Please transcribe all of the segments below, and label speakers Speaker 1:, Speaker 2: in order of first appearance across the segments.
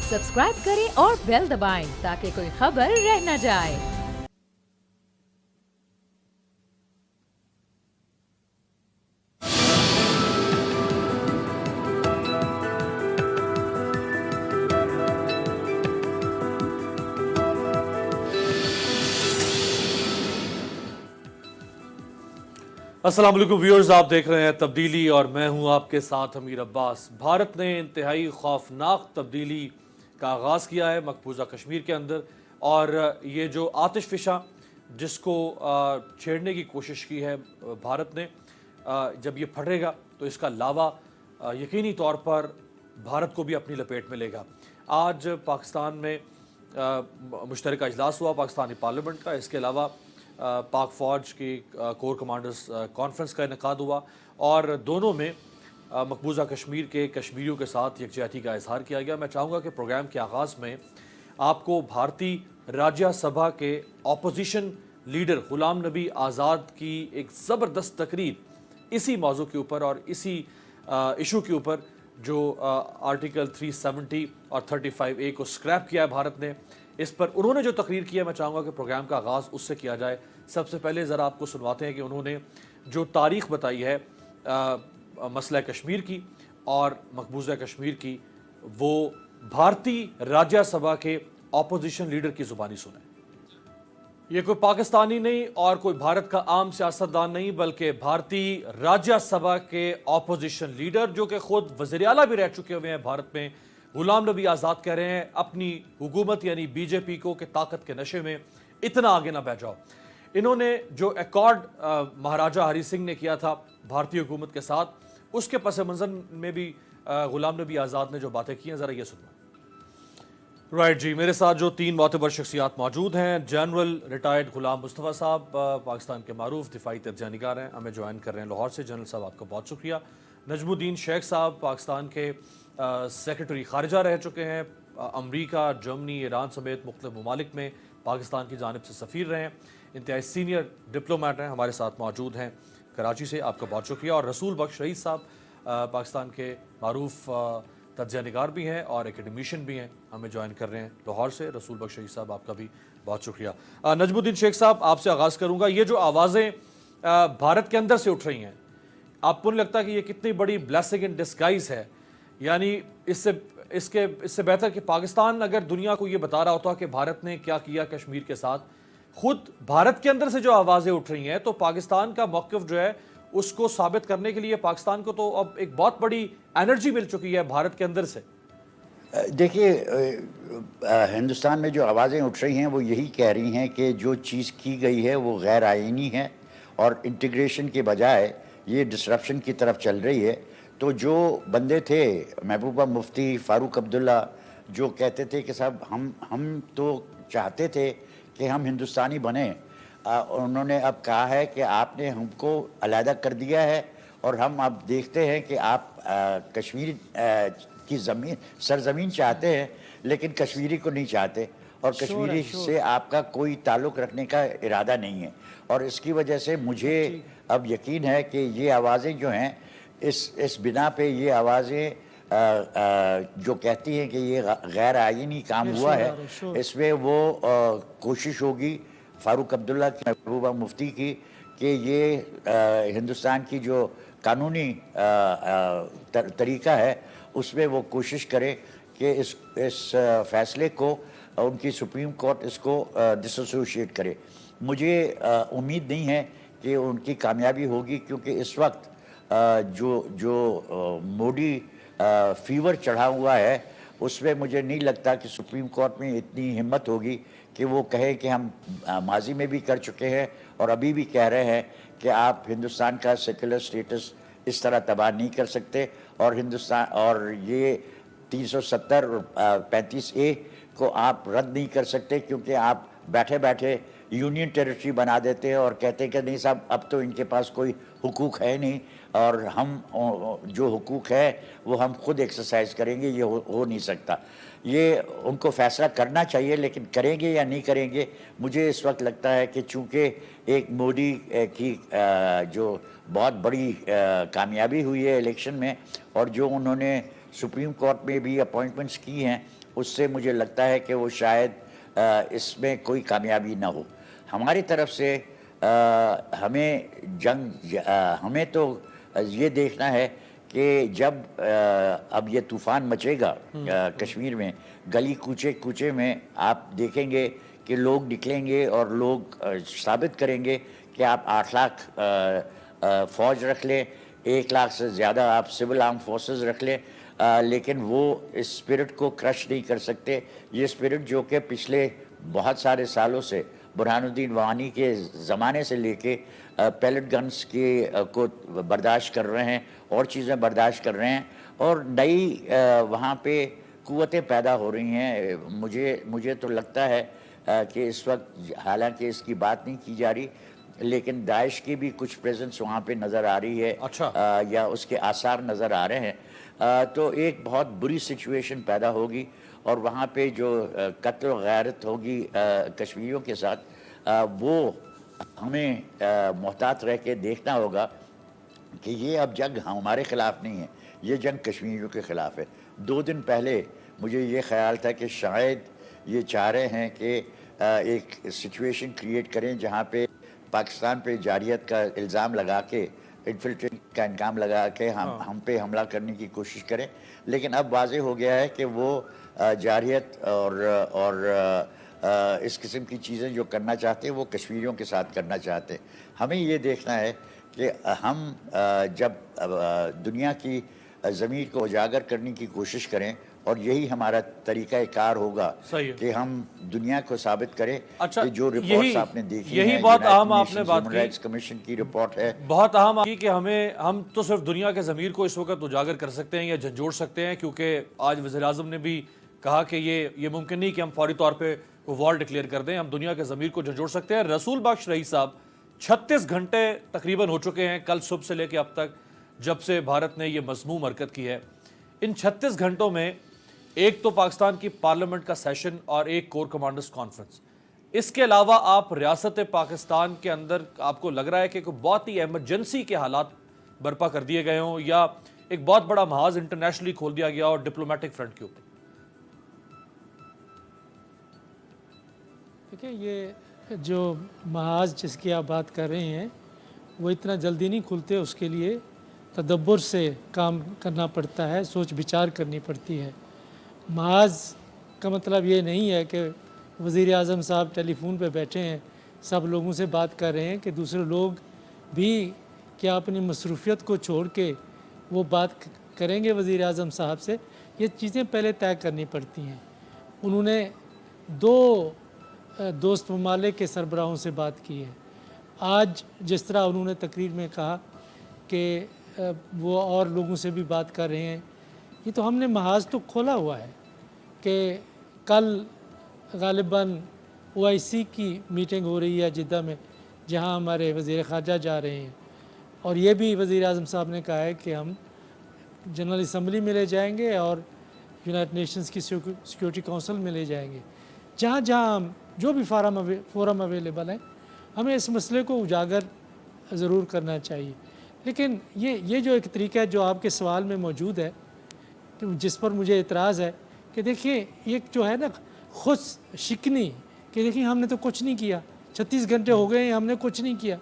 Speaker 1: Subscribe करें और bell दबाएं ताकि कोई खबर रह न जाए।
Speaker 2: अस्सलाम वालेकुम व्यूअर्स, आप देख रहे हैं तब्दीली और मैं हूं आपके साथ अमीर अब्बास। भारत ने इंतहाई खौफनाक तब्दीली का आगाज़ किया है मकबूजा कश्मीर के अंदर, और ये जो आतिश फिशा जिसको छेड़ने की कोशिश की है भारत ने, जब ये फटेगा तो इसका लावा यकीनी तौर पर भारत को भी अपनी लपेट में लेगा। आज पाकिस्तान में मुश्तरका इजलास हुआ पाकिस्तानी पार्लियामेंट का। इसके अलावा पाक फ़ौज की कोर कमांडर्स कॉन्फ्रेंस का इनेकाद हुआ और दोनों में मकबूजा कश्मीर के कश्मीरियों के साथ यकजहती का इजहार किया गया। मैं चाहूँगा कि प्रोग्राम के आगाज़ में आपको भारतीय राज्य सभा के अपोजिशन लीडर ग़ुलाम नबी आज़ाद की एक ज़बरदस्त तकरीर इसी मौजू के ऊपर और इसी इशू के ऊपर जो आर्टिकल 370 और 35A को स्क्रैप किया है भारत ने, इस पर उन्होंने जो तकरीर किया, मैं चाहूँगा कि प्रोग्राम का आगाज़ उससे किया जाए। सबसे पहले ज़रा आपको सुनवाते हैं कि उन्होंने जो तारीख़ बताई है मसला कश्मीर की और मकबूजा कश्मीर की, वो भारतीय राज्य सभा के अपोजिशन लीडर की ज़ुबानी सुने। ये कोई पाकिस्तानी नहीं और कोई भारत का आम सियासतदान नहीं, बल्कि भारतीय राज्य सभा के अपोजिशन लीडर जो कि खुद वज़ीर आला भी रह चुके हुए हैं भारत में, ग़ुलाम नबी आज़ाद कह रहे हैं अपनी हुकूमत यानी बीजेपी को कि ताकत के नशे में इतना आगे ना बह जाओ। इन्होंने जो एकॉर्ड महाराजा हरी सिंह ने किया था भारतीय हुकूमत के साथ, उसके पस मंज़र में भी ग़ुलाम नबी आज़ाद ने जो बातें की हैं, ज़रा ये सुनो। राइट जी, मेरे साथ जो तीन मोतबर शख्सियात मौजूद हैं, जनरल रिटायर्ड ग़ुलाम मुस्तफ़ा साहब पाकिस्तान के मारूफ दिफाई तज्ज़िया निगार हैं, हमें ज्वाइन कर रहे हैं लाहौर से। जनरल साहब आपका बहुत शुक्रिया। नजमुद्दीन शेख साहब पाकिस्तान के सेक्रेटरी ख़ारिजा रह चुके हैं, अमरीका, जर्मनी, ईरान समेत मुख्तलिफ ममालिक में पाकिस्तान की जानिब से सफ़ीर रहे हैं, इंतहाई सीनियर डिप्लोमेट हैं, हमारे साथ मौजूद हैं कराची से, आपका बहुत शुक्रिया। और रसूल बख्श रईस साहब पाकिस्तान के मारूफ तज्ज़िया निगार भी हैं और एकेडमिशियन भी हैं, हमें ज्वाइन कर रहे हैं लाहौर से। रसूल बख्श रईस साहब आपका भी बहुत शुक्रिया। नजमुद्दीन शेख साहब, आपसे आगाज़ करूँगा। ये जो आवाज़ें भारत के अंदर से उठ रही हैं, आपको नहीं लगता कि ये कितनी बड़ी ब्लेसिंग इन डिस्गाइज है? यानी इससे बेहतर कि पाकिस्तान अगर दुनिया को ये बता रहा होता कि भारत ने क्या किया कश्मीर के साथ, खुद भारत के अंदर से जो आवाज़ें उठ रही हैं, तो पाकिस्तान का मौक़िफ़ जो है उसको साबित करने के लिए पाकिस्तान को तो अब एक बहुत बड़ी एनर्जी मिल चुकी है भारत के अंदर से।
Speaker 3: देखिए, हिंदुस्तान में जो आवाज़ें उठ रही हैं वो यही कह रही हैं कि जो चीज़ की गई है वो गैर आईनी है और इंटीग्रेशन के बजाय ये डिसरप्शन की तरफ चल रही है। तो जो बंदे थे महबूबा मुफ्ती, फ़ारूक अब्दुल्ला, जो कहते थे कि साहब हम तो चाहते थे कि हम हिंदुस्तानी बने, उन्होंने अब कहा है कि आपने हमको अलहदा कर दिया है और हम अब देखते हैं कि आप कश्मीर की सरजमीन चाहते हैं लेकिन कश्मीरी को नहीं चाहते और कश्मीरी से आपका कोई ताल्लुक़ रखने का इरादा नहीं है। और इसकी वजह से मुझे अब यकीन है कि ये आवाज़ें जो हैं, इस बिना पे ये आवाज़ें जो कहती हैं कि ये गैर आईनी काम हुआ है, इसमें वो कोशिश होगी फ़ारूक अब्दुल्ला की, महबूबा मुफ्ती की, कि ये हिंदुस्तान की जो कानूनी तरीका है उसमें वो कोशिश करे कि इस फ़ैसले को उनकी सुप्रीम कोर्ट इसको डिसोसिएट करे। मुझे उम्मीद नहीं है कि उनकी कामयाबी होगी, क्योंकि इस वक्त जो मोदी फीवर चढ़ा हुआ है उसमें मुझे नहीं लगता कि सुप्रीम कोर्ट में इतनी हिम्मत होगी कि वो कहे कि हम माजी में भी कर चुके हैं और अभी भी कह रहे हैं कि आप हिंदुस्तान का सेकुलर स्टेटस इस तरह तबाह नहीं कर सकते और हिंदुस्तान और ये 370 और 35A को आप रद्द नहीं कर सकते, क्योंकि आप बैठे बैठे यूनियन टेरिटरी बना देते हैं और कहते हैं कि नहीं साहब, अब तो इनके पास कोई हुकूक है नहीं और हम जो हुकूक है वो हम खुद एक्सरसाइज करेंगे। ये हो नहीं सकता। ये उनको फैसला करना चाहिए, लेकिन करेंगे या नहीं करेंगे, मुझे इस वक्त लगता है कि चूँकि एक मोदी की जो बहुत बड़ी कामयाबी हुई है इलेक्शन में और जो उन्होंने सुप्रीम कोर्ट में भी अपॉइंटमेंट्स की हैं, उससे मुझे लगता है कि वो शायद इसमें कोई कामयाबी ना हो। हमारी तरफ से हमें तो ये देखना है कि जब अब ये तूफ़ान मचेगा कश्मीर में, गली कूचे कूचे में आप देखेंगे कि लोग निकलेंगे और लोग साबित करेंगे कि आप 8 लाख फ़ौज रख लें, 1 लाख से ज़्यादा आप सिविल आर्म फोर्सेस रख लें, लेकिन वो इस स्पिरिट को क्रश नहीं कर सकते। ये स्पिरिट जो कि पिछले बहुत सारे सालों से बुरहानुद्दीन वानी के ज़माने से लेके पैलेट गन्स को बर्दाश्त कर रहे हैं और चीज़ें बर्दाश्त कर रहे हैं, और नई वहाँ पे कुव्वतें पैदा हो रही हैं। मुझे तो लगता है कि इस वक्त, हालांकि इसकी बात नहीं की जा रही, लेकिन दाइश की भी कुछ प्रेजेंस वहाँ पे नज़र आ रही है।
Speaker 2: अच्छा।
Speaker 3: या उसके आसार नज़र आ रहे हैं। तो एक बहुत बुरी सिचुएशन पैदा होगी, और वहाँ पे जो कत्ल व गैरत होगी कश्मीरियों के साथ, वो हमें मोहतात रह के देखना होगा कि ये अब जंग हमारे ख़िलाफ़ नहीं है, ये जंग कश्मीरियों के ख़िलाफ़ है। 2 दिन पहले मुझे ये ख़्याल था कि शायद ये चाह रहे हैं कि एक सिचुएशन क्रिएट करें जहाँ पे पाकिस्तान पे जारियत का इल्ज़ाम लगा के, इन्फिल्ट्रेशन का इल्ज़ाम लगा के हम पे हमला करने की कोशिश करें, लेकिन अब वाज़ेह हो गया है कि वो जारियत और इस किस्म की चीज़ें जो करना चाहते हैं वो कश्मीरियों के साथ करना चाहते हैं। हमें ये देखना है कि हम जब दुनिया की ज़मीर को उजागर करने की कोशिश करें, और यही हमारा तरीका कार होगा कि हम दुनिया को साबित करें।
Speaker 2: अच्छा,
Speaker 3: कि जो रिपोर्ट्स आपने देखी
Speaker 2: यही
Speaker 3: हैं,
Speaker 2: बहुत अहम
Speaker 3: यूनाइटेड
Speaker 2: आपने बात
Speaker 3: नेशंस
Speaker 2: की,
Speaker 3: राइट्स कमीशन की रिपोर्ट है,
Speaker 2: बहुत अहम की कि हम तो सिर्फ दुनिया के ज़मीर को इस वक्त उजागर कर सकते हैं या झंझोड़ सकते हैं, क्योंकि आज वज़ीर-ए-आज़म ने भी कहा कि ये मुमकिन नहीं कि हम फौरी तौर पे वॉर डिक्लेयर कर दें, हम दुनिया के ज़मीर को झंझोड़ सकते हैं। रसूल बख्श रईस साहब, 36 घंटे तकरीबन हो चुके हैं कल सुबह से लेकर अब तक, जब से भारत ने ये मज़मूम हरकत की है। इन 36 घंटों में एक तो पाकिस्तान की पार्लियामेंट का सेशन और एक कोर कमांडर्स कॉन्फ्रेंस, इसके अलावा आप रियासत पाकिस्तान के अंदर आपको लग रहा है कि कोई बहुत ही एमरजेंसी के हालात बर्पा कर दिए गए हों, या एक बहुत बड़ा महाज इंटरनेशनली खोल दिया गया और डिप्लोमेटिक फ्रंट के ऊपर?
Speaker 4: देखिए, ये जो महाज जिसकी आप बात कर रहे हैं वो इतना जल्दी नहीं खुलते, उसके लिए तदब्बर से काम करना पड़ता है, सोच विचार करनी पड़ती है। महाज का मतलब ये नहीं है कि वज़ीर आज़म साहब टेलीफोन पे बैठे हैं, सब लोगों से बात कर रहे हैं कि दूसरे लोग भी क्या अपनी मसरूफियत को छोड़ के वो बात करेंगे वज़ीर आज़म साहब से। ये चीज़ें पहले तय करनी पड़ती हैं। उन्होंने 2 दोस्त ममालिक के सरबराहों से बात की है। आज जिस तरह उन्होंने तकरीर में कहा कि वो और लोगों से भी बात कर रहे हैं, ये तो हमने महाज तो खोला हुआ है कि कल ग़ालिबन OIC की मीटिंग हो रही है जिद्दा में, जहां हमारे वज़ीर ख़ारजा जा रहे हैं, और ये भी वज़ीर आज़म साहब ने कहा है कि हम जनरल असम्बली में ले जाएंगे और यूनाइटेड नेशंस की सिक्योरिटी काउंसिल में ले जाएंगे। जहाँ जहाँ हम जो भी फोरम अवेलेबल हैं, हमें इस मसले को उजागर ज़रूर करना चाहिए। लेकिन ये जो एक तरीका है जो आपके सवाल में मौजूद है, कि जिस पर मुझे एतराज़ है, कि देखिए एक जो है ना खुद शिकनी, कि देखिए हमने तो कुछ नहीं किया, 36 घंटे हो गए हैं हमने कुछ नहीं किया,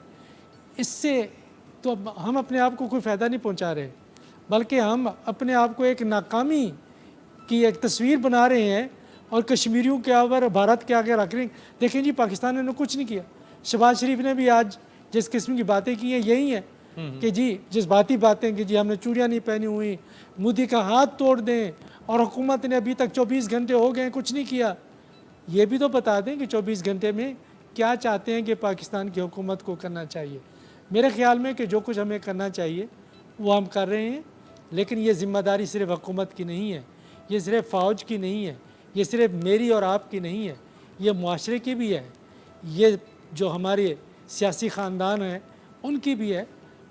Speaker 4: इससे तो हम अपने आप को कोई फ़ायदा नहीं पहुंचा रहे, बल्कि हम अपने आप को एक नाकामी की एक तस्वीर बना रहे हैं और कश्मीरियों के आगे, भारत के आगे रख रहे हैं। देखें जी, पाकिस्तान ने कुछ नहीं किया। शहबाज शरीफ ने भी आज जिस किस्म की बातें की हैं यही है कि जी जिस बातें कि जी हमने चूड़ियाँ नहीं पहनी हुई, मोदी का हाथ तोड़ दें, और हुकूमत ने अभी तक 24 घंटे हो गए कुछ नहीं किया। ये भी तो बता दें कि 24 घंटे में क्या चाहते हैं कि पाकिस्तान की हुकूमत को करना चाहिए। मेरे ख्याल में कि जो कुछ हमें करना चाहिए वो हम कर रहे हैं, लेकिन ये ज़िम्मेदारी सिर्फ हुकूमत की नहीं है, ये सिर्फ फ़ौज की नहीं है, ये सिर्फ मेरी और आपकी नहीं है, ये मुआशरे की भी है, ये जो हमारे सियासी ख़ानदान हैं उनकी भी है,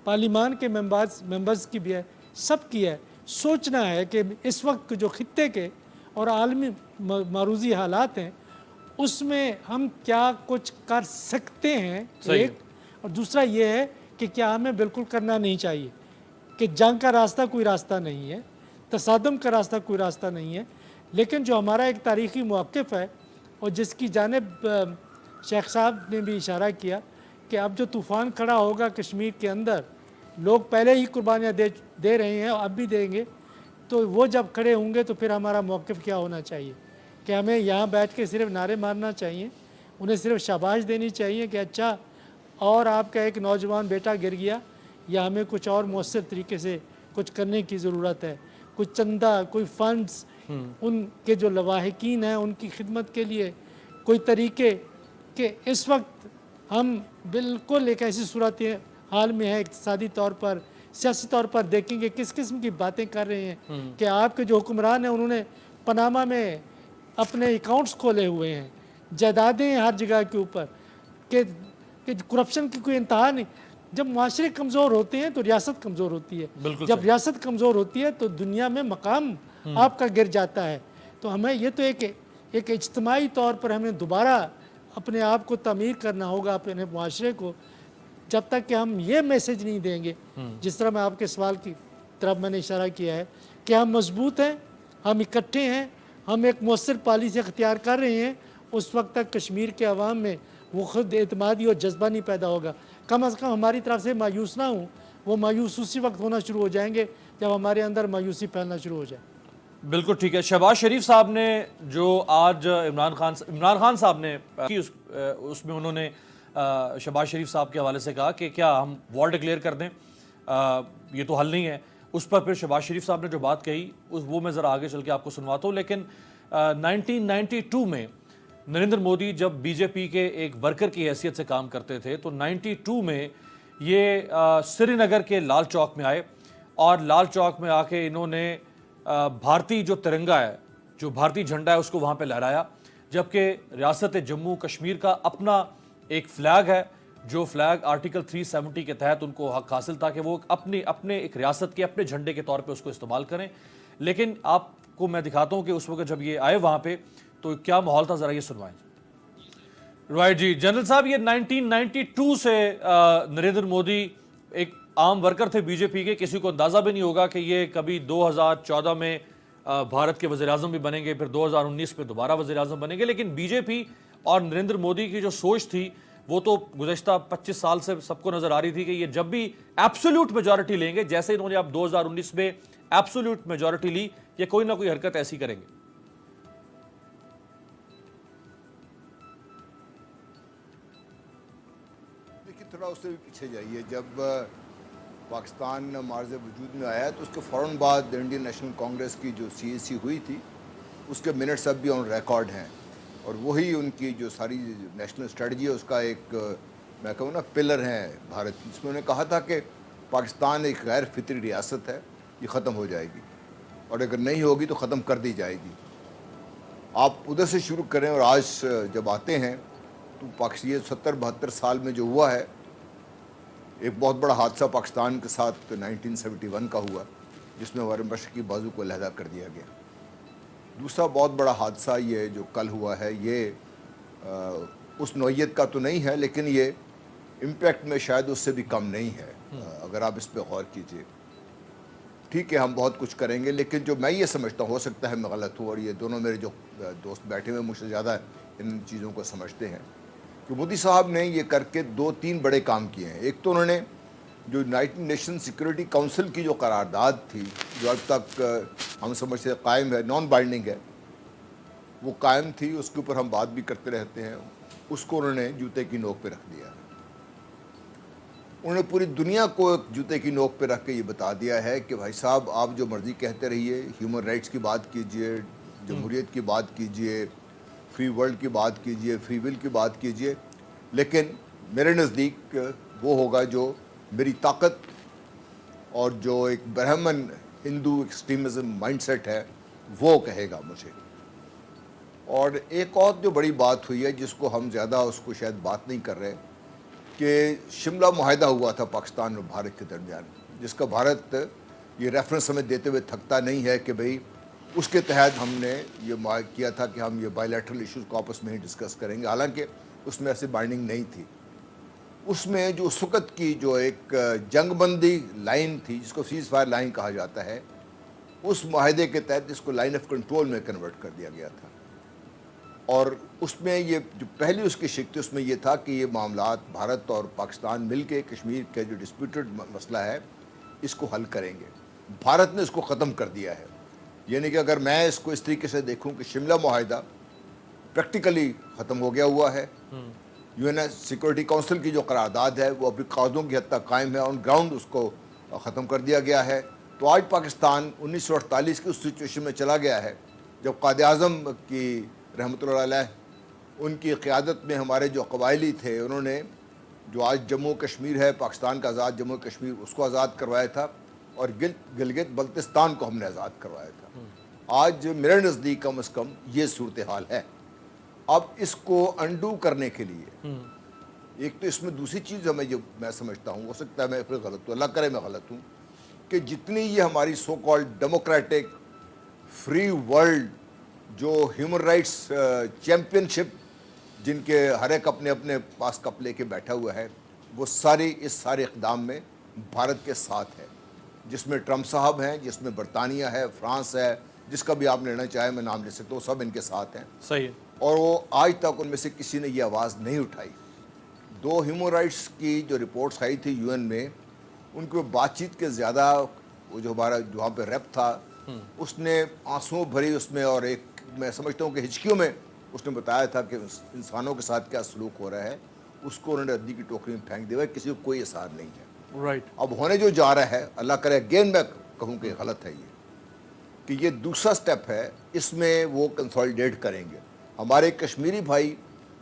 Speaker 4: पार्लिमान के मेंबर्स की भी है, सब की है। सोचना है कि इस वक्त जो खित्ते के और आलमी मारूजी हालात हैं उसमें हम क्या कुछ कर सकते हैं, एक, और दूसरा ये है कि क्या हमें बिल्कुल करना नहीं चाहिए, कि जंग का रास्ता कोई रास्ता नहीं है, तसादम का रास्ता कोई रास्ता नहीं है। लेकिन जो हमारा एक तारीख़ी मौक़िफ़ है और जिसकी जानिब शेख साहब ने भी इशारा किया कि अब जो तूफ़ान खड़ा होगा कश्मीर के अंदर, लोग पहले ही कुर्बानियाँ दे रहे हैं, अब भी देंगे, तो वो जब खड़े होंगे तो फिर हमारा मौक़िफ़ क्या होना चाहिए कि हमें यहाँ बैठ के सिर्फ नारे मारना चाहिए, उन्हें सिर्फ शाबाश देनी चाहिए कि अच्छा और आपका एक नौजवान बेटा गिर गया, या हमें कुछ और मौसर तरीके से कुछ करने की ज़रूरत है, कुछ चंदा, कोई फंड्स उनके जो लवाहिकीन हैं उनकी खिदमत के लिए कोई तरीके कि इस वक्त हम बिल्कुल एक ऐसी सूरत हाल में है इक़्तिसादी तौर पर, सियासी तौर पर देखेंगे किस किस्म की बातें कर रहे हैं कि आपके जो हुक्मरान हैं उन्होंने पनामा में अपने अकाउंट्स खोले हुए हैं, जायदादें हैं हर जगह के ऊपर, कि करप्शन की कोई इंतहा नहीं। जब माशरे कमज़ोर होते हैं तो रियासत कमज़ोर होती है, जब रियासत कमज़ोर होती है तो दुनिया में मकाम आपका गिर जाता है। तो हमें ये तो एक इज्तिमाई तौर पर हमें दोबारा अपने आप को तमीर करना होगा, अपने माशरे को, जब तक कि हम ये मैसेज नहीं देंगे, जिस तरह मैं आपके सवाल की तरफ मैंने इशारा किया है कि हम मजबूत हैं, हम इकट्ठे हैं, हम एक मौसर पॉलिसी अख्तियार कर रहे हैं, उस वक्त तक कश्मीर के अवाम में वो खुद एतमादी और जज्बा नहीं पैदा होगा। कम अज़ कम हमारी तरफ से मायूस ना हो, वो मायूस उसी वक्त होना शुरू हो जाएंगे जब हमारे अंदर मायूसी फैलना शुरू हो जाए।
Speaker 2: बिल्कुल ठीक है। शहबाज शरीफ साहब ने जो आज इमरान खान साहब ने उसमें उन्होंने शहबाज शरीफ साहब के हवाले से कहा कि क्या हम वॉर डिक्लेयर कर दें, ये तो हल नहीं है। उस पर फिर शहबाज शरीफ साहब ने जो बात कही वो मैं ज़रा आगे चल के आपको सुनवाता हूँ। लेकिन 1992 में नरेंद्र मोदी जब बीजेपी के एक वर्कर की हैसियत से काम करते थे तो 92 में ये श्रीनगर के लाल चौक में आए और लाल चौक में आके इन्होंने भारतीय जो तिरंगा है, जो भारतीय झंडा है, उसको वहाँ पे लहराया, जबकि रियासत जम्मू कश्मीर का अपना एक फ़्लैग है, जो फ़्लैग आर्टिकल 370 के तहत उनको हक हासिल था कि वो अपने एक रियासत के अपने झंडे के तौर पे उसको इस्तेमाल करें। लेकिन आपको मैं दिखाता हूँ कि उस वक्त जब ये आए वहाँ पे तो क्या माहौल था, ज़रा ये सुनवाएं। राइट जी, जनरल साहब, ये 1992 से नरेंद्र मोदी एक आम वर्कर थे बीजेपी के, किसी को अंदाज़ा भी नहीं होगा कि ये कभी 2014 में भारत के वज़ीर-ए-आज़म भी बनेंगे, फिर 2019 में दोबारा वज़ीर-ए-आज़म बनेंगे। लेकिन बीजेपी और नरेंद्र मोदी की जो सोच थी वो तो गुज़श्ता 25 साल से सबको नज़र आ रही थी कि ये जब भी एब्सोल्यूट मेजॉरिटी लेंगे, जैसे इन्होंने अब 2019 में एब्सोल्यूट मेजॉरिटी ली, ये कोई ना कोई हरकत ऐसी करेंगे।
Speaker 5: देखिए, थोड़ा उससे भी पीछे जाइए। जब पाकिस्तान मार्ज़ वजूद में आया तो उसके फ़ौरन बाद इंडियन नेशनल कांग्रेस की जो CAC हुई थी उसके मिनट्स अब भी ऑन रिकॉर्ड हैं, और वही उनकी जो सारी नेशनल स्ट्रेटजी है उसका एक मैं कहूँ ना पिलर हैं भारत, जिसमें उन्होंने कहा था कि पाकिस्तान एक गैर फितरी रियासत है, ये ख़त्म हो जाएगी और अगर नहीं होगी तो ख़त्म कर दी जाएगी। आप उधर से शुरू करें और आज जब आते हैं तो पाकिस्तान ये 70-72 साल में जो हुआ है, एक बहुत बड़ा हादसा पाकिस्तान के साथ 1971 का हुआ जिसमें हमारे मशरक़ी बाजू को अलहदा कर दिया गया। दूसरा बहुत बड़ा हादसा ये जो कल हुआ है, ये उस नौइयत का तो नहीं है लेकिन ये इम्पैक्ट में शायद उससे भी कम नहीं है, अगर आप इस पर गौर कीजिए। ठीक है, हम बहुत कुछ करेंगे, लेकिन जो मैं ये समझता हूँ, हो सकता है मैं गलत हूँ और ये दोनों मेरे जो दोस्त बैठे हुए मुझसे ज़्यादा इन चीज़ों को समझते हैं, कि मोदी साहब ने ये करके 2-3 बड़े काम किए हैं। एक तो उन्होंने जो यूनाइटेड नेशन सिक्योरिटी काउंसिल की जो करारदाद थी, जो अब तक हम समझते कायम है, नॉन बाइंडिंग है, वो कायम थी, उसके ऊपर हम बात भी करते रहते हैं, उसको उन्होंने जूते की नोक पे रख दिया। उन्होंने पूरी दुनिया को एक जूते की नोक पे रख के ये बता दिया है कि भाई साहब, आप जो मर्ज़ी कहते रहिए, ह्यूमन राइट्स की बात कीजिए, जमहूरियत की बात कीजिए, फ्री वर्ल्ड की बात कीजिए, फ्री विल की बात कीजिए, लेकिन मेरे नज़दीक वो होगा जो मेरी ताकत और जो एक ब्राह्मण हिंदू एक्सट्रीमिज़म माइंडसेट है वो कहेगा मुझे। और एक और जो बड़ी बात हुई है जिसको हम ज़्यादा उसको शायद बात नहीं कर रहे, कि शिमला मुआहदा हुआ था पाकिस्तान और भारत के दरमियान, जिसका भारत ये रेफरेंस हमें देते हुए थकता नहीं है कि भाई उसके तहत हमने ये किया था कि हम ये बायलैटरल इश्यूज़ को आपस में ही डिस्कस करेंगे, हालांकि उसमें ऐसी बाइंडिंग नहीं थी। उसमें जो उस वक़्त की जो एक जंगबंदी लाइन थी, जिसको सीज़ फायर लाइन कहा जाता है, उस माहदे के तहत इसको लाइन ऑफ कंट्रोल में कन्वर्ट कर दिया गया था। और उसमें ये जो पहली उसकी शिक थी उसमें ये था कि ये मामलात भारत और पाकिस्तान मिलके कश्मीर का जो डिस्प्यूटेड मसला है इसको हल करेंगे। भारत ने इसको ख़त्म कर दिया है। यानी कि अगर मैं इसको इस तरीके से देखूं कि शिमला मुआहिदा प्रैक्टिकली ख़त्म हो गया हुआ है, यूएन सिक्योरिटी काउंसिल की जो करारदाद है वो अपनी कागज़ों की हद तक कायम है, ऑन ग्राउंड उसको ख़त्म कर दिया गया है। तो आज पाकिस्तान 1948 की उस सिचुएशन में चला गया है जब कायद आज़म की रहमतुल्लाह अलैह उनकी क़यादत में हमारे जो कबायली थे उन्होंने जो आज जम्मू कश्मीर है, पाकिस्तान का आज़ाद जम्मू कश्मीर, उसको आज़ाद करवाया था और गिलगित बल्तिस्तान को हमने आज़ाद करवाया था। आज मेरे नज़दीक कम से कम ये सूरत हाल है। अब इसको अंडू करने के लिए एक तो इसमें दूसरी चीज़ हमें जो मैं समझता हूँ, हो सकता है मैं फिर गलत हूँ, अल्लाह करे मैं गलत हूँ, कि जितनी ये हमारी so called democratic free world जो ह्यूमन राइट्स चैम्पियनशिप जिनके हर एक अपने अपने पास कप लेके बैठा हुआ है, वो सारी इस सारे इक़दाम में भारत के साथ है, जिसमें ट्रंप साहब हैं, जिसमें बरतानिया है, फ्रांस है, जिसका भी आप लेना चाहें मैं नाम ले सकता हूँ, सब इनके साथ हैं।
Speaker 2: सही है।
Speaker 5: और वो आज तक उनमें से किसी ने ये आवाज़ नहीं उठाई। 2 ह्यूमन राइट्स की जो रिपोर्ट्स आई थी यूएन में, उनकी बातचीत के ज़्यादा वो जो हमारा वहाँ पे रैप था उसने आंसुओं भरी उसमें और एक मैं समझता हूँ कि हिचकियों में उसने बताया था कि इंसानों के साथ क्या सलूक हो रहा है, उसको उन्होंने रद्दी की टोकरी में फेंक दिया, किसी को कोई असर नहीं है।
Speaker 2: राइट।
Speaker 5: अब होने जो जा रहा है, अल्लाह करे अगेन मैं कहूँ कि गलत है ये, कि ये दूसरा स्टेप है, इसमें वो कंसोलिडेट करेंगे। हमारे कश्मीरी भाई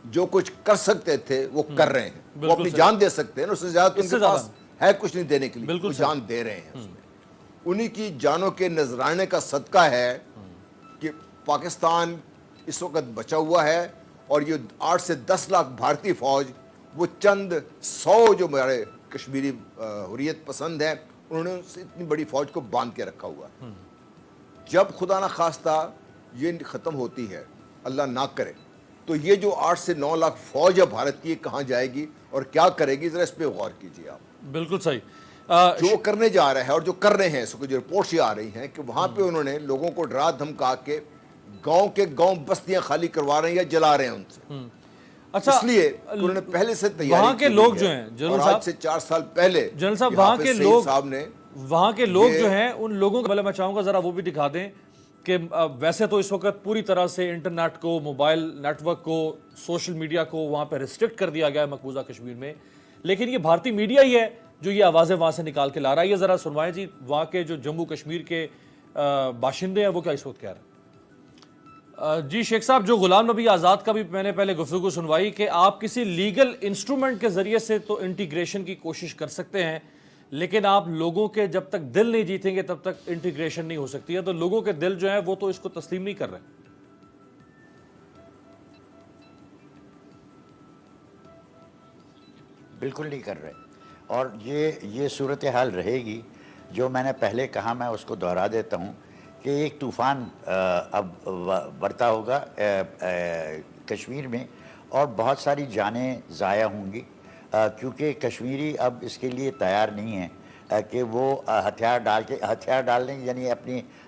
Speaker 5: जो कुछ कर सकते थे वो कर रहे हैं, वो अपनी जान दे सकते हैं ना, उससे ज़्यादा उनके पास है कुछ नहीं देने के लिए, वो जान दे रहे हैं उसमें। उन्हीं की जानों के नजराने का सदका है कि पाकिस्तान इस वक्त बचा हुआ है और ये 8 से 10 लाख भारतीय फौज, वो चंद 100 जो हमारे कश्मीरी हुर्रियत पसंद हैं, उन्होंने इतनी बड़ी फौज को बांध के रखा हुआ है। जब खुदा ना खास्ता ये ख़त्म होती है, अल्लाह ना करे, तो ये जो 8 से 9 लाख फौज है भारत की, कहाँ जाएगी और क्या करेगी, ज़रा इस पर गौर कीजिए आप।
Speaker 2: बिल्कुल सही।
Speaker 5: जो करने जा रहा है और जो कर रहे हैं, इसको जो रिपोर्ट्स ये आ रही हैं कि वहाँ पे उन्होंने लोगों को डरा धमका के गांव बस्तियां खाली करवा रहे हैं या जला रहे हैं उनसे।
Speaker 2: अच्छा,
Speaker 5: इसलिए उन्होंने पहले से तैयारी
Speaker 2: वहाँ के लोग जो हैं जनरल साहब,
Speaker 5: आज से 4 साल पहले
Speaker 2: जनरल साहब, वहाँ के लोग
Speaker 5: साहब ने
Speaker 2: वहाँ के लोग जो हैं उन लोगों को पहले मैं चाहूँगा ज़रा वो भी दिखा दें कि वैसे तो इस वक्त पूरी तरह से इंटरनेट को, मोबाइल नेटवर्क को, सोशल मीडिया को वहाँ पर रिस्ट्रिक्ट कर दिया गया है मकबूजा कश्मीर में, लेकिन ये भारतीय मीडिया ही है जो ये आवाज़ें वहाँ से निकाल के ला रहा है। ये ज़रा सुनवाएं जी, वहाँ के जो जम्मू कश्मीर के बाशिंदे हैं वो क्या इस वक्त कह रहे हैं। जी शेख साहब, जो गुलाम नबी आज़ाद का भी मैंने पहले गुफ्तगू सुनवाई कि आप किसी लीगल इंस्ट्रूमेंट के ज़रिए से तो इंटीग्रेशन की कोशिश कर सकते हैं, लेकिन आप लोगों के जब तक दिल नहीं जीतेंगे तब तक इंटीग्रेशन नहीं हो सकती है। तो लोगों के दिल जो है वो तो इसको तस्लीम नहीं कर रहे।
Speaker 3: बिल्कुल नहीं कर रहे, और ये सूरत हाल रहेगी। जो मैंने पहले कहा मैं उसको दोहरा देता हूँ कि एक तूफ़ान अब बरता होगा कश्मीर में और बहुत सारी जानें ज़ाया होंगी, क्योंकि कश्मीरी अब इसके लिए तैयार नहीं है कि वो हथियार डालने यानी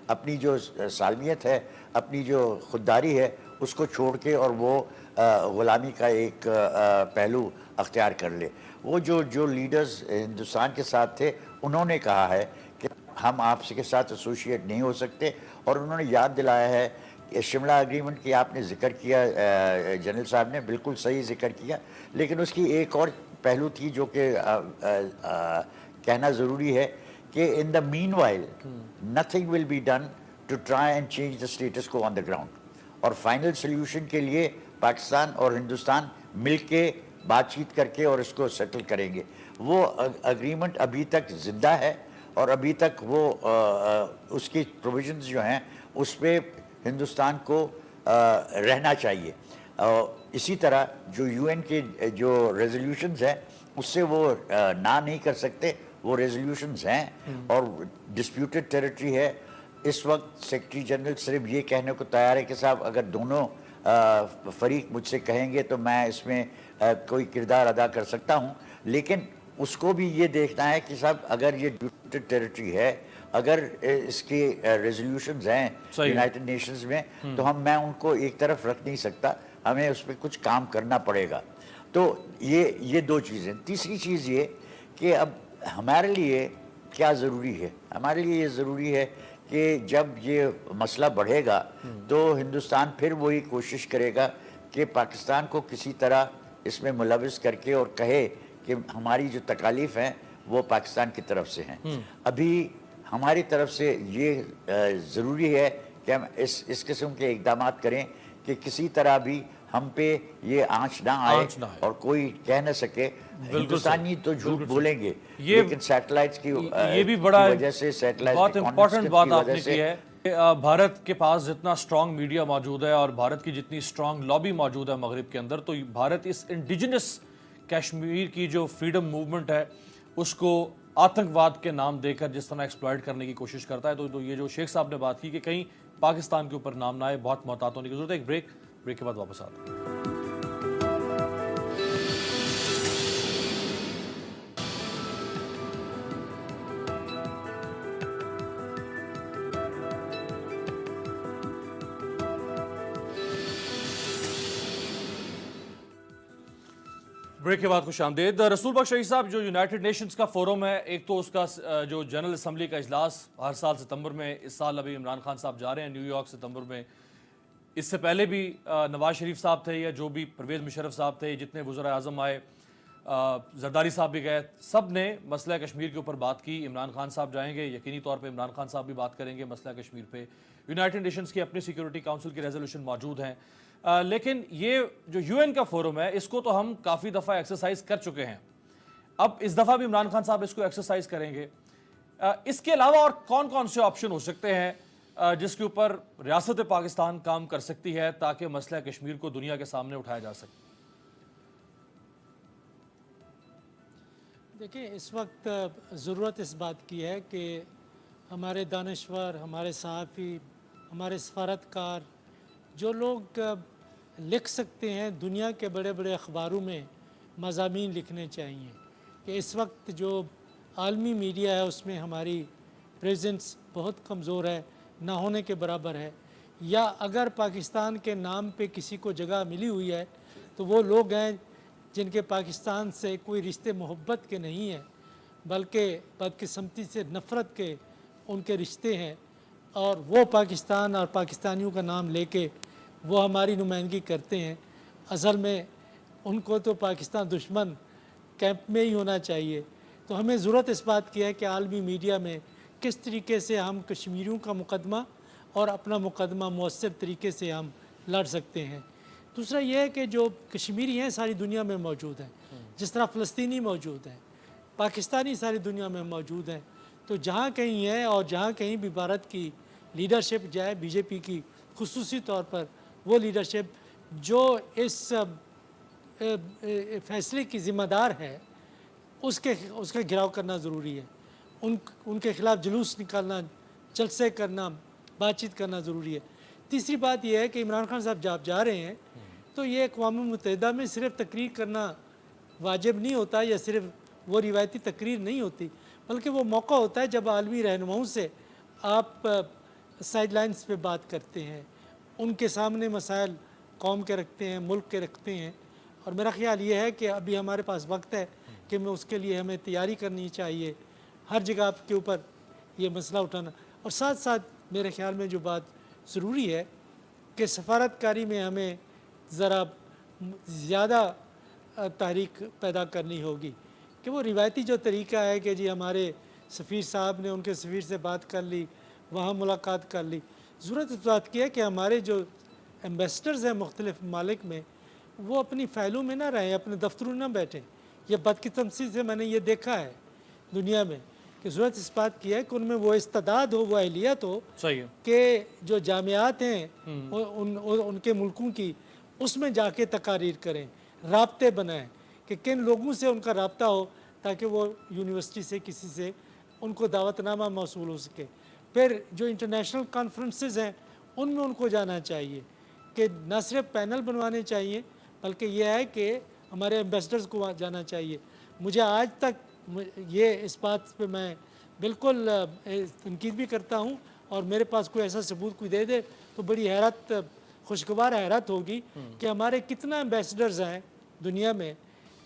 Speaker 3: अपनी जो सालमियत है, अपनी जो खुददारी है, उसको छोड़ के और वो ग़ुलामी का एक पहलू अख्तियार कर ले। वो जो लीडर्स हिंदुस्तान के साथ थे, उन्होंने कहा है कि हम आपसे के साथ एसोसिएट नहीं हो सकते, और उन्होंने याद दिलाया है कि शिमला एग्रीमेंट की आपने ज़िक्र किया, जनरल साहब ने बिल्कुल सही ज़िक्र किया, लेकिन उसकी एक और पहलू थी जो कि कहना ज़रूरी है कि in the meanwhile nothing will be done to try and change the status quo on the ground, और फाइनल सोल्यूशन के लिए पाकिस्तान और हिंदुस्तान मिल के बातचीत करके और इसको सेटल करेंगे। वो एग्रीमेंट अभी तक ज़िंदा है और अभी तक वो उसकी प्रोविजंस जो हैं उस पर हिंदुस्तान को रहना चाहिए। इसी तरह जो यूएन के जो रेजोल्यूशंस हैं उससे वो ना नहीं कर सकते, वो रेजोल्यूशंस हैं और डिस्प्यूटेड टेरिटरी है। इस वक्त सेक्रेटरी जनरल सिर्फ ये कहने को तैयार है कि साहब अगर दोनों फरीक मुझसे कहेंगे तो मैं इसमें कोई किरदार अदा कर सकता हूँ, लेकिन उसको भी ये देखना है कि साहब अगर ये डिस्प्यूटेड टेरिटरी है, اگر اس کے ریزولوشنز ہیں
Speaker 2: صحیح ہے۔
Speaker 3: یونائٹڈ نیشنز میں تو میں ان کو ایک طرف رکھ نہیں سکتا، ہمیں اس پہ کچھ کام کرنا پڑے گا۔ تو یہ دو چیزیں۔ تیسری چیز یہ کہ اب ہمارے لیے کیا ضروری ہے، ہمارے لیے یہ ضروری ہے کہ جب یہ مسئلہ بڑھے گا تو ہندوستان پھر وہی کوشش کرے گا کہ پاکستان کو کسی طرح اس میں ملوث کر کے اور کہے کہ ہماری جو تکالیف ہیں وہ پاکستان کی طرف سے ہیں۔ ابھی ہماری طرف سے یہ ضروری ہے کہ ہم اس قسم کے اقدامات کریں کہ کسی طرح بھی ہم پہ یہ آنچ نہ آئے اور کوئی کہہ نہ سکے ہندوستانی تو جھوٹ بولیں گے لیکن سیٹلائٹس کی
Speaker 2: یہ بھی بڑا
Speaker 3: وجہ سے سیٹلائٹ
Speaker 2: بہت امپورٹنٹ بات آپ نے کی ہے۔ بھارت کے پاس جتنا سٹرانگ میڈیا موجود ہے اور بھارت کی جتنی سٹرانگ لابی موجود ہے مغرب کے اندر، تو بھارت اس انڈیجنس کشمیر کی جو فریڈم موومنٹ ہے اس کو آتنکواد کے نام دے کر جس طرح ایکسپلائٹ کرنے کی کوشش کرتا ہے۔ تو یہ جو شیخ صاحب نے بات کی کہ کہیں پاکستان کے اوپر نام نہ آئے، بہت محتاط ہونے کی ضرورت ہے۔ ایک بریک کے بعد واپس آتے ہیں۔ بریک کے بعد خوش آمدید۔ رسول بخش شہید صاحب، جو یونائٹڈ نیشنز کا فورم ہے، ایک تو اس کا جو جنرل اسمبلی کا اجلاس ہر سال ستمبر میں، اس سال ابھی عمران خان صاحب جا رہے ہیں نیو یارک ستمبر میں، اس سے پہلے بھی نواز شریف صاحب تھے یا جو بھی پرویز مشرف صاحب تھے، جتنے وزراء اعظم آئے، زرداری صاحب بھی گئے، سب نے مسئلہ کشمیر کے اوپر بات کی۔ عمران خان صاحب جائیں گے، یقینی طور پہ عمران خان صاحب بھی بات کریں گے مسئلہ کشمیر پہ۔ یونائٹڈ نیشنز کی اپنی سیکیورٹی کاؤنسل کی ریزولوشن موجود ہیں، لیکن یہ جو یو این کا فورم ہے اس کو تو ہم کافی دفعہ ایکسرسائز کر چکے ہیں، اب اس دفعہ بھی عمران خان صاحب اس کو ایکسرسائز کریں گے۔ اس کے علاوہ اور کون کون سے آپشن ہو سکتے ہیں جس کے اوپر ریاست پاکستان کام کر سکتی ہے تاکہ مسئلہ کشمیر کو دنیا کے سامنے اٹھایا جا سکے؟
Speaker 4: دیکھیں، اس وقت ضرورت اس بات کی ہے کہ ہمارے دانشور، ہمارے صحافی، ہمارے سفارتکار، جو لوگ لکھ سکتے ہیں، دنیا کے بڑے بڑے اخباروں میں مضامین لکھنے چاہیے کہ اس وقت جو عالمی میڈیا ہے اس میں ہماری پریزنس بہت کمزور ہے، نہ ہونے کے برابر ہے، یا اگر پاکستان کے نام پہ کسی کو جگہ ملی ہوئی ہے تو وہ لوگ ہیں جن کے پاکستان سے کوئی رشتے محبت کے نہیں ہیں بلکہ بدقسمتی سے نفرت کے ان کے رشتے ہیں، اور وہ پاکستان اور پاکستانیوں کا نام لے کے وہ ہماری نمائندگی کرتے ہیں۔ اصل میں ان کو تو پاکستان دشمن کیمپ میں ہی ہونا چاہیے۔ تو ہمیں ضرورت اس بات کی ہے کہ عالمی میڈیا میں کس طریقے سے ہم کشمیریوں کا مقدمہ اور اپنا مقدمہ مؤثر طریقے سے ہم لڑ سکتے ہیں۔ دوسرا یہ ہے کہ جو کشمیری ہیں ساری دنیا میں موجود ہیں، جس طرح فلسطینی موجود ہیں، پاکستانی ساری دنیا میں موجود ہیں۔ تو جہاں کہیں ہے اور جہاں کہیں بھی بھارت کی لیڈرشپ جائے، بی جے پی کی خصوصی طور پر وہ لیڈرشپ جو اس فیصلے کی ذمہ دار ہے، اس کا گھراؤ کرنا ضروری ہے، ان کے خلاف جلوس نکالنا، جلسے کرنا، بات چیت کرنا ضروری ہے۔ تیسری بات یہ ہے کہ عمران خان صاحب جب جا رہے ہیں تو یہ اقوام متحدہ میں صرف تقریر کرنا واجب نہیں ہوتا، یا صرف وہ روایتی تقریر نہیں ہوتی، بلکہ وہ موقع ہوتا ہے جب عالمی رہنماؤں سے آپ سائیڈ لائنز پہ بات کرتے ہیں، ان کے سامنے مسائل قوم کے رکھتے ہیں، ملک کے رکھتے ہیں۔ اور میرا خیال یہ ہے کہ ابھی ہمارے پاس وقت ہے کہ میں اس کے لیے ہمیں تیاری کرنی چاہیے، ہر جگہ کے اوپر یہ مسئلہ اٹھانا۔ اور ساتھ ساتھ میرے خیال میں جو بات ضروری ہے کہ سفارتکاری میں ہمیں ذرا زیادہ تحریک پیدا کرنی ہوگی، کہ وہ روایتی جو طریقہ ہے کہ جی ہمارے سفیر صاحب نے ان کے سفیر سے بات کر لی، وہاں ملاقات کر لی، ضرورت اس بات کی ہے کہ ہمارے جو ایمبیسڈرز ہیں مختلف ممالک میں، وہ اپنی فائلوں میں نہ رہیں، اپنے دفتروں نہ بیٹھیں۔ یہ بدقسمتی سے میں نے یہ دیکھا ہے دنیا میں کہ ضرورت اس بات کی ہے کہ ان میں وہ استعداد ہو، وہ اہلیت ہو کہ جو جامعات ہیں ان کے ملکوں کی، اس میں جا کے تقاریر کریں، رابطے بنائیں کہ کن لوگوں سے ان کا رابطہ ہو تاکہ وہ یونیورسٹی سے کسی سے ان کو دعوت نامہ موصول ہو سکے۔ پھر جو انٹرنیشنل کانفرنسز ہیں ان میں ان کو جانا چاہیے، کہ نہ صرف پینل بنوانے چاہیے بلکہ یہ ہے کہ ہمارے ایمبیسڈرز کو وہاں جانا چاہیے۔ مجھے آج تک یہ اس بات پہ میں बिल्कुल तनकीद भी करता हूँ, और मेरे पास कोई ऐसा सबूत कोई दे दे तो बड़ी हैरत, खुशगवार हैरत होगी कि हमारे कितना एम्बेसडर्स हैं दुनिया में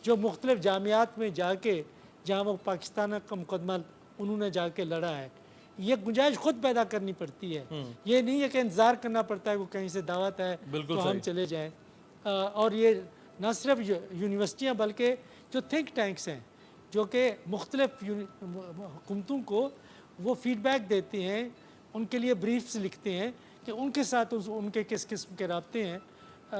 Speaker 4: जो मुख्तलिफ जामियात में जाके, जहाँ वो पाकिस्तान का मुकदमा उन्होंने जाके लड़ा है। ये गुंजाइश खुद पैदा करनी पड़ती है, ये नहीं है कि इंतज़ार करना पड़ता है वो कहीं से दावत है
Speaker 2: बिल्कुल
Speaker 4: तो हम
Speaker 2: सही।
Speaker 4: चले जाएं। और ये न सिर्फ यूनिवर्सिटियाँ बल्कि जो थिंक टैंक्स हैं जो कि मुख्तलिफ हुकूमतों को वो फीडबैक देते हैं, उनके लिए ब्रीफ्स लिखते हैं कि उनके साथ उनके किस किस्म के राब्ते हैं।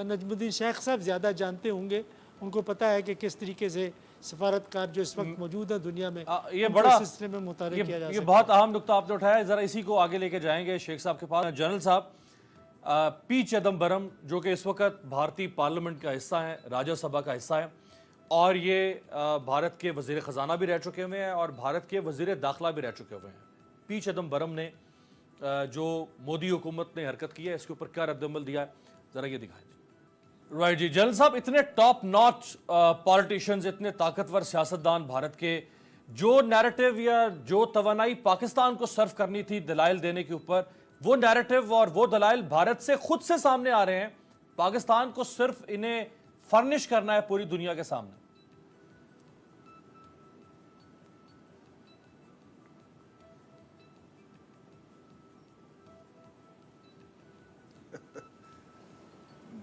Speaker 4: नजमुद्दीन शेख साहब ज़्यादा जानते होंगे, उनको पता है कि किस तरीके से सफारतकार जो इस वक्त मौजूद है दुनिया में,
Speaker 2: ये
Speaker 4: उनको
Speaker 2: बड़ा
Speaker 4: इस सिलसिले में मुतारिफ किया जा
Speaker 2: ये
Speaker 4: सकता
Speaker 2: बहुत अहम नुकता आपने उठाया, जरा इसी को आगे लेके जाएंगे शेख साहब के पास। जनरल साहब, पी चिदम्बरम जो कि इस वक्त भारतीय पार्लियामेंट का हिस्सा है, राज्यसभा का हिस्सा है, और ये भारत के वज़ीर ख़जाना भी रह चुके हुए हैं और भारत के वज़ीर दाखिला भी रह चुके हुए हैं। पी चिदम्बरम ने जो मोदी हुकूमत ने हरकत की है, इसके ऊपर क्या रद्दअमल दिया है, ज़रा ये दिखाएं। राइट जी, जनरल साहब, इतने टॉप नॉच पॉलिटिशियंस, इतने ताकतवर सियासतदान भारत के, जो नैरेटिव या जो तवानाई पाकिस्तान को सर्व करनी थी दलाइल देने के ऊपर, वो नैरेटिव और वो दलाइल भारत से खुद से सामने आ रहे हैं। पाकिस्तान को सिर्फ इन्हें फर्निश करना है पूरी दुनिया के सामने।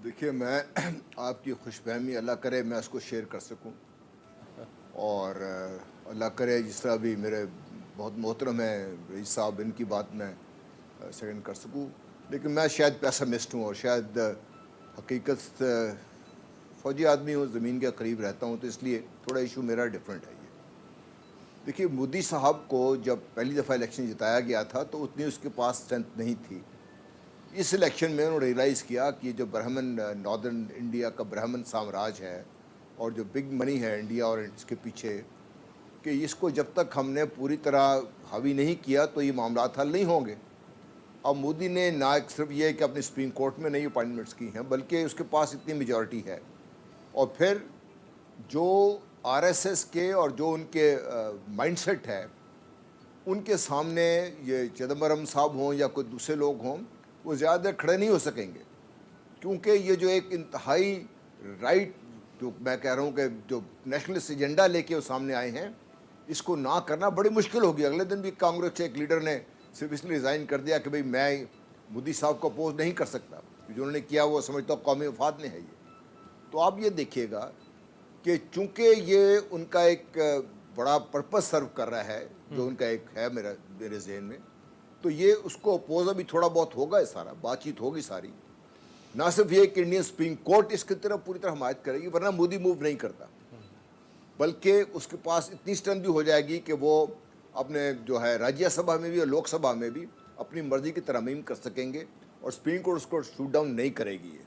Speaker 5: देखिए, मैं आपकी खुशफहमी अल्लाह करे मैं उसको शेयर कर सकूं, और अल्लाह करे जिस तरह भी मेरे बहुत मोहतरम है रईस साहब, इनकी बात मैं सेकंड कर सकूं। लेकिन मैं शायद पैसिमिस्ट हूं और शायद हकीकत फ़ौजी आदमी हूँ, ज़मीन के करीब रहता हूँ, तो इसलिए थोड़ा इशू मेरा डिफरेंट है। ये देखिए, मोदी साहब को जब पहली दफ़ा इलेक्शन जिताया गया था तो उतनी उसके पास स्ट्रेंथ नहीं थी। इस इलेक्शन में उन्होंने रियलाइज़ किया कि जो ब्राह्मण नॉर्दर्न इंडिया का ब्राह्मण साम्राज्य है और जो बिग मनी है इंडिया और इसके पीछे, कि इसको जब तक हमने पूरी तरह हावी नहीं किया तो ये मामलात हल नहीं होंगे। अब मोदी ने ना सिर्फ ये कि अपने सुप्रीम कोर्ट में नई अपॉइंटमेंट्स की हैं, बल्कि उसके पास इतनी मेजॉरिटी है, और फिर जो आरएसएस के और जो उनके माइंडसेट है उनके सामने ये चिदम्बरम साहब हों या कोई दूसरे लोग हों, वो ज़्यादा खड़े नहीं हो सकेंगे, क्योंकि ये जो एक इंतहाई राइट, जो मैं कह रहा हूँ कि जो नेशनलिस्ट एजेंडा लेके वो सामने आए हैं, इसको ना करना बड़ी मुश्किल होगी। अगले दिन भी कांग्रेस के एक लीडर ने सिर्फ इसलिए रिज़ाइन कर दिया कि भाई मैं मोदी साहब को अपोज नहीं कर सकता, जो उन्होंने किया वो समझता हूँ कौमी मफाद में है ये। तो आप ये देखिएगा कि चूँकि ये उनका एक बड़ा पर्पस सर्व कर रहा है, जो उनका एक है मेरे जहन में, तो ये उसको अपोज अभी थोड़ा बहुत होगा, ये सारा बातचीत होगी सारी। ना सिर्फ ये कि इंडियन सुप्रीम कोर्ट इसकी तरफ पूरी तरह हमायत करेगी, वरना मोदी मूव नहीं करता, बल्कि उसके पास इतनी स्ट्रेंथ भी हो जाएगी कि वो अपने जो है राज्यसभा में भी और लोकसभा में भी अपनी मर्जी की तरमीम कर सकेंगे और सुप्रीम कोर्ट उसको शूट डाउन नहीं करेगी। ये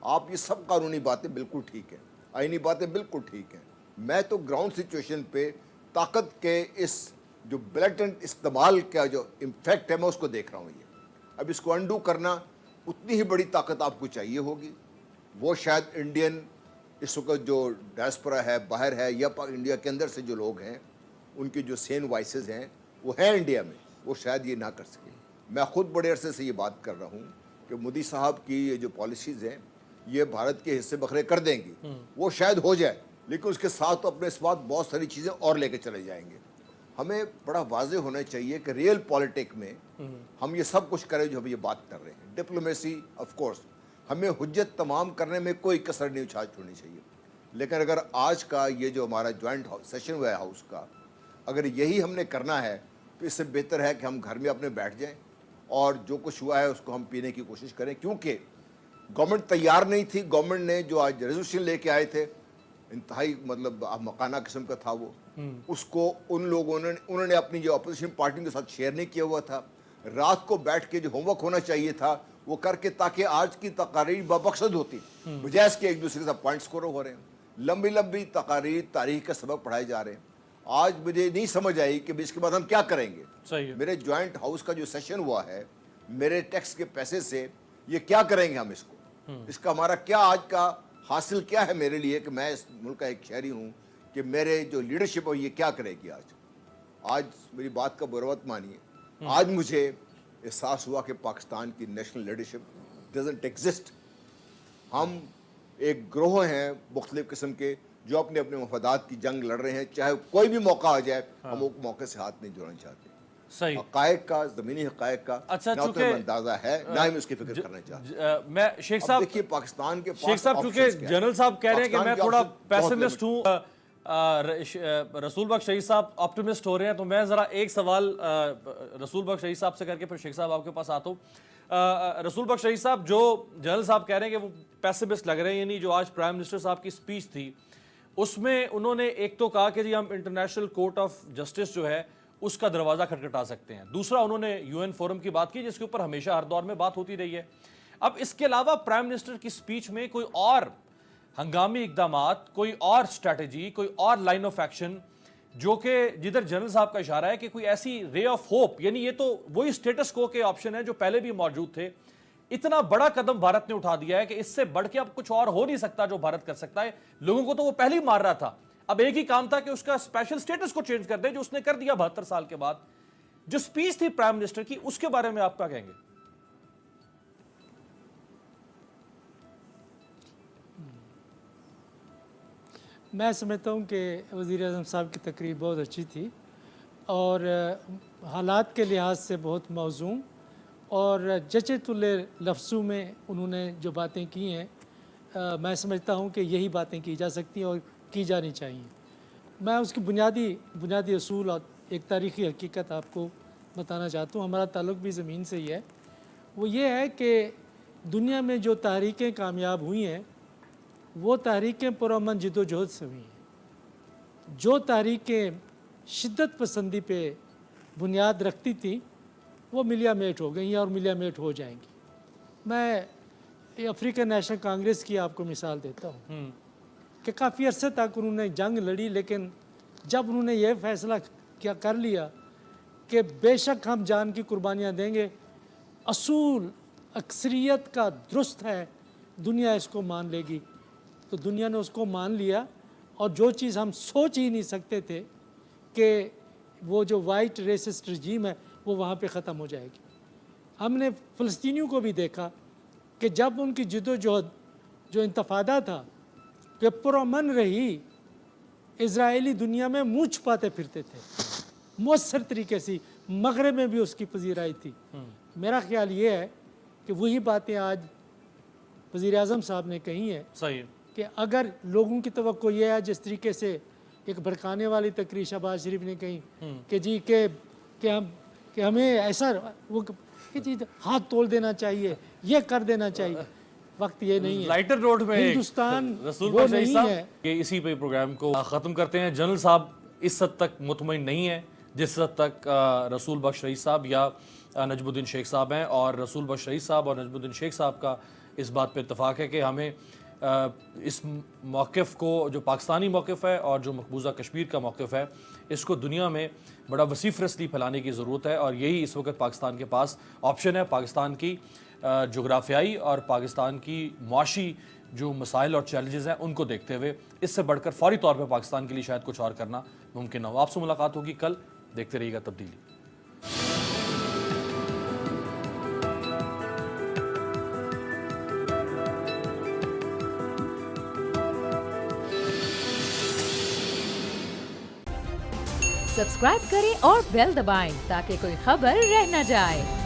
Speaker 5: आप ये सब कानूनी बातें बिल्कुल ठीक हैं, आईनी बातें बिल्कुल ठीक हैं। मैं तो ग्राउंड सिचुएशन पे ताकत के इस जो ब्लैटेंट इस्तेमाल का जो इम्फेक्ट है मैं उसको देख रहा हूँ। ये अब इसको अंडू करना उतनी ही बड़ी ताकत आपको चाहिए होगी। वो शायद इंडियन इस वक्त जो डायस्पोरा है, बाहर है, या इंडिया के अंदर से जो लोग हैं, उनके जो सेन वॉइसेस हैं वो हैं इंडिया में, वो शायद ये ना कर सकें। मैं ख़ुद बड़े अरसे से ये बात कर रहा हूँ कि मोदी साहब की ये जो पॉलिसीज़ हैं ये भारत के हिस्से बखरे कर देंगी, वो शायद हो जाए, लेकिन उसके साथ अपने इस बात बहुत सारी चीज़ें और लेके चले जाएंगे। हमें बड़ा वाज़े होना चाहिए कि रियल पॉलिटिक में हम ये सब कुछ करें जो हम ये बात कर रहे हैं। डिप्लोमेसी ऑफ कोर्स, हमें हुज्जत तमाम करने में कोई कसर नहीं छोड़नी चाहिए, लेकिन अगर आज का ये जो हमारा जॉइंट सेशन हुआ है हाउस का, अगर यही हमने करना है तो इससे बेहतर है कि हम घर में अपने बैठ जाएं और जो कुछ हुआ है उसको हम पीने की कोशिश करें, क्योंकि गवर्नमेंट तैयार नहीं थी। गवर्नमेंट ने जो आज रेजोल्यूशन लेके आए थे, इंतहाई मतलब मकाना किस्म का था वो, उसको उन लोगों ने उन्होंने अपनी जो अपोजिशन पार्टी के साथ शेयर नहीं किया हुआ था। रात को बैठ के जो होमवर्क होना चाहिए था वो करके, ताकि आज की तकारीर बामकसद होती, बजाय इसके एक दूसरे के साथ पॉइंट स्कोर हो रहे हैं, लंबी लंबी तकारीर तारीख का सबक पढ़ाए जा रहे हैं। आज मुझे नहीं समझ आई कि इसके बाद हम क्या करेंगे।
Speaker 2: सही है।
Speaker 5: मेरे जॉइंट हाउस का जो सेशन हुआ है, मेरे टैक्स के पैसे से ये क्या करेंगे हम इसको, इसका हमारा क्या आज का हासिल क्या है मेरे लिए कि मैं इस मुल्क का एक शहरी हूँ, कि मेरे जो लीडरशिप है ये क्या करेगी आज। आज मेरी बात का बुरा मत मानिए, आज मुझे एहसास हुआ कि पाकिस्तान की नेशनल लीडरशिप डजंट एग्जिस्ट। हम एक ग्रोह हैं मुख्तलिफ किस्म के जो अपने अपने मफादात की जंग लड़ रहे हैं, चाहे कोई भी मौका आ जाए हम वो मौके से हाथ नहीं जोड़ना चाहते।
Speaker 2: सही।
Speaker 5: हक़ाइक़ का, ज़मीनी हक़ाइक़ का
Speaker 2: अच्छा,
Speaker 5: ना तो
Speaker 2: चूंकि
Speaker 5: अंदाज़ा है ना ही उसकी फिक्र करना चाहते।
Speaker 2: मैं शेख
Speaker 5: अब
Speaker 2: साहब,
Speaker 5: देखिए पाकिस्तान के
Speaker 2: शेख साहब चूंकि जनरल साहब कह रहे हैं कि मैं थोड़ा पैसिमिस्ट हूँ, रसूल बख्श शहीद साहब ऑप्टिमिस्ट हो रहे हैं, तो मैं ज़रा एक सवाल रसूल बख्श शहीद साहब से करके फिर शेख साहब आपके पास आता हूँ। रसूल बख्श शहीद साहब, जो जनरल साहब कह रहे हैं कि वो पैसिमिस्ट लग रहे हैं, यानी जो आज प्राइम मिनिस्टर साहब की स्पीच थी उसमें उन्होंने एक तो कहा कि जी हम इंटरनेशनल कोर्ट ऑफ जस्टिस जो है उसका दरवाज़ा खटखटा सकते हैं, दूसरा उन्होंने यूएन फोरम की बात की जिसके ऊपर हमेशा हर दौर में बात होती रही है। अब इसके अलावा प्राइम मिनिस्टर की स्पीच में कोई और हंगामी इकदामात, कोई और स्ट्रैटेजी, कोई और लाइन ऑफ एक्शन, जो कि जिधर जनरल साहब का इशारा है कि कोई ऐसी रे ऑफ होप, यानी ये तो वही स्टेटस को के ऑप्शन है जो पहले भी मौजूद थे, इतना बड़ा कदम भारत ने उठा दिया है कि इससे बढ़ के अब कुछ और हो नहीं सकता जो भारत कर सकता है। लोगों को तो वो पहले ही मार रहा था, अब एक ही काम था कि उसका स्पेशल स्टेटस को चेंज कर दे, जो उसने कर दिया 72 साल के बाद। जो स्पीच थी प्राइम मिनिस्टर की, उसके बारे में आप क्या कहेंगे?
Speaker 4: मैं समझता हूँ कि वज़ीर-ए-आज़म साहब की तकरीर बहुत अच्छी थी और हालात के लिहाज से बहुत मौज़ून और जचे तुले लफ्ज़ों में उन्होंने जो बातें की हैं, मैं समझता हूँ कि यही बातें की जा सकती हैं और की जानी चाहिए। मैं उसकी बुनियादी असूल और एक तारीख़ी हकीकत आपको बताना चाहता हूँ। हमारा ताल्लुक़ भी ज़मीन से ही है। वो ये है कि दुनिया में जो तहरीकें कामयाब हुई हैं वो तहरीकें पुरअमन जिद्दोजहद से हुई हैं। जो तहरीकें शिद्दत पसंदी पे बुनियाद रखती थी वो मिलिया मेट हो गई और मिलिया मेट हो जाएंगी। मैं अफ्रीकन नेशनल कांग्रेस की आपको मिसाल देता हूँ कि काफ़ी अरसे तक उन्होंने जंग लड़ी, लेकिन जब उन्होंने ये फ़ैसला क्या कर लिया कि बेशक हम जान की कुर्बानियाँ देंगे, असूल अक्सरियत का दुरुस्त है, दुनिया इसको मान लेगी, तो दुनिया ने उसको मान लिया। और जो चीज़ हम सोच ही नहीं सकते थे कि वो जो वाइट रेसिस्ट रजीम है वो वहाँ पे ख़त्म हो जाएगी। हमने फ़लस्तीनियों को भी देखा कि जब उनकी जिद्दोजहद जो इंतफादा था कि पुरअमन रही, इज़राइली दुनिया में मुँह छुपाते फिरते थे, मौसर तरीके से मगरब में भी उसकी पजीराई थी। मेरा ख्याल ये है कि वही बातें आज वज़ीर-ए-आज़म साहब ने कही हैं।
Speaker 2: सही है
Speaker 4: कि अगर लोगों की तवक्को ये है, जिस तरीके से एक भड़काने वाली तकरीर शहबाज शरीफ ने कही कि जी कि हमें ऐसा वो कि जी हाथ तोड़ देना चाहिए, ये कर देना चाहिए, वक्त ये नहीं है।
Speaker 2: लाइटर नोट में
Speaker 4: हिंदुस्तान
Speaker 2: रसूल
Speaker 4: वो
Speaker 2: बख्श
Speaker 4: नहीं
Speaker 2: साहब
Speaker 4: है
Speaker 2: कि इसी पे प्रोग्राम को ख़त्म करते हैं। जनरल साहब इस हद तक मुतमईन नहीं है जिस हद तक रसूल बख्श शहीद साहब या नजमुद्दीन शेख साहब हैं, और रसूल बख्श शहीद साहब और नजमुद्दीन शेख साहब का इस बात पे इत्तफाक है कि हमें इस मौक़िफ़ को, जो पाकिस्तानी मौक़िफ़ है और जो मकबूजा कश्मीर का मौक़िफ़ है, इसको दुनिया में बड़ा वसी फ़रस्ती फैलाने की ज़रूरत है। और यही इस वक्त पाकिस्तान के पास ऑप्शन है। पाकिस्तान की जोग्राफियाई और पाकिस्तान की मुआशी जो मसाइल और चैलेंजेस हैं उनको देखते हुए इससे बढ़कर फौरी तौर पर पाकिस्तान के लिए शायद कुछ और करना मुमकिन ना हो। आपसे मुलाकात होगी कल, देखते रहिएगा तब्दीली।
Speaker 1: सब्सक्राइब करें और बेल दबाएं ताकि कोई खबर रह न जाए।